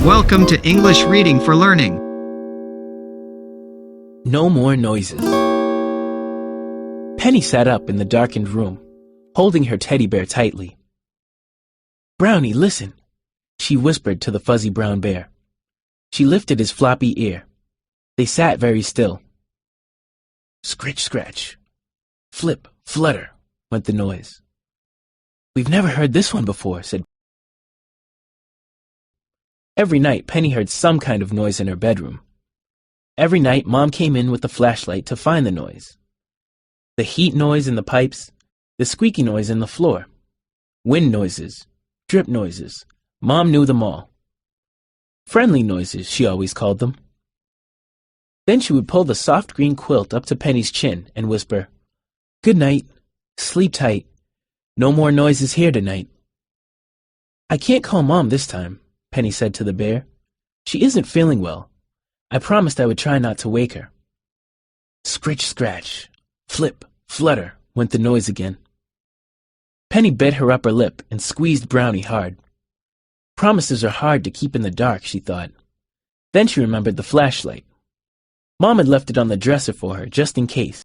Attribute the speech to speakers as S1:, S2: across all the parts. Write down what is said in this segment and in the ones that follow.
S1: Welcome to English Reading for Learning.
S2: No more noises. Penny sat up in the darkened room, holding her teddy bear tightly. "Brownie, listen," she whispered to the fuzzy brown bear. She lifted his floppy ear. They sat very still. Scritch, scratch. Flip, flutter, went the noise. "We've never heard this one before," said Penny. Every night, Penny heard some kind of noise in her bedroom. Every night, Mom came in with the flashlight to find the noise. The heat noise in the pipes, the squeaky noise in the floor, wind noises, drip noises. Mom knew them all. Friendly noises, she always called them. Then she would pull the soft green quilt up to Penny's chin and whisper, "Good night, sleep tight, no more noises here tonight." "I can't call Mom this time," Penny said to the bear. "She isn't feeling well. I promised I would try not to wake her." Scritch, scratch, flip, flutter, went the noise again. Penny bit her upper lip and squeezed Brownie hard. Promises are hard to keep in the dark, she thought. Then she remembered the flashlight. Mom had left it on the dresser for her, just in case.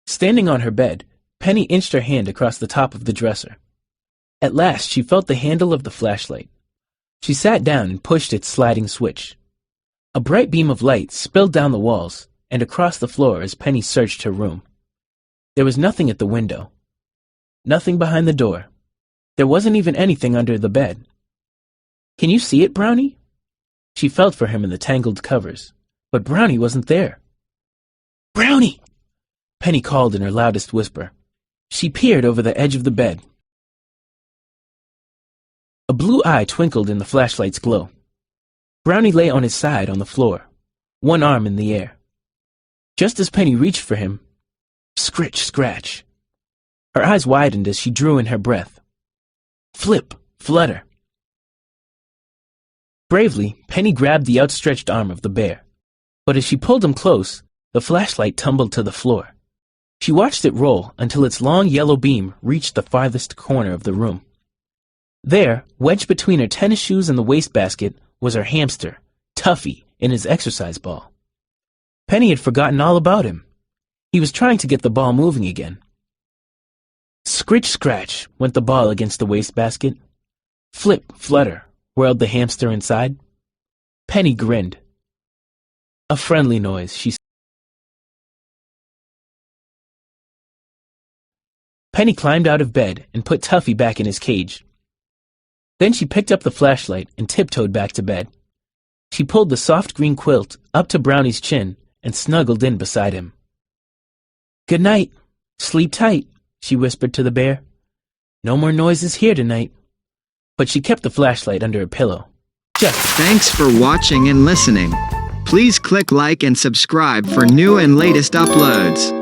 S2: Standing on her bed, Penny inched her hand across the top of the dresser. At last, she felt the handle of the flashlight. She sat down and pushed its sliding switch. A bright beam of light spilled down the walls and across the floor as Penny searched her room. There was nothing at the window. Nothing behind the door. There wasn't even anything under the bed. "Can you see it, Brownie?" She felt for him in the tangled covers, but Brownie wasn't there. "Brownie!" Penny called in her loudest whisper. She peered over the edge of the bed. A blue eye twinkled in the flashlight's glow. Brownie lay on his side on the floor, one arm in the air. Just as Penny reached for him, scritch, scratch. Her eyes widened as she drew in her breath. Flip, flutter. Bravely, Penny grabbed the outstretched arm of the bear. But as she pulled him close, the flashlight tumbled to the floor. She watched it roll until its long yellow beam reached the farthest corner of the room. There, wedged between her tennis shoes and the wastebasket, was her hamster, Tuffy, in his exercise ball. Penny had forgotten all about him. He was trying to get the ball moving again. Scritch, scratch, went the ball against the wastebasket. Flip, flutter, whirled the hamster inside. Penny grinned. A friendly noise, she said. Penny climbed out of bed and put Tuffy back in his cage. Then she picked up the flashlight and tiptoed back to bed. She pulled the soft green quilt up to Brownie's chin and snuggled in beside him. "Good night. Sleep tight," she whispered to the bear. "No more noises here tonight." But she kept the flashlight under her pillow.
S1: Thanks for watching and listening. Please click like and subscribe for new and latest uploads.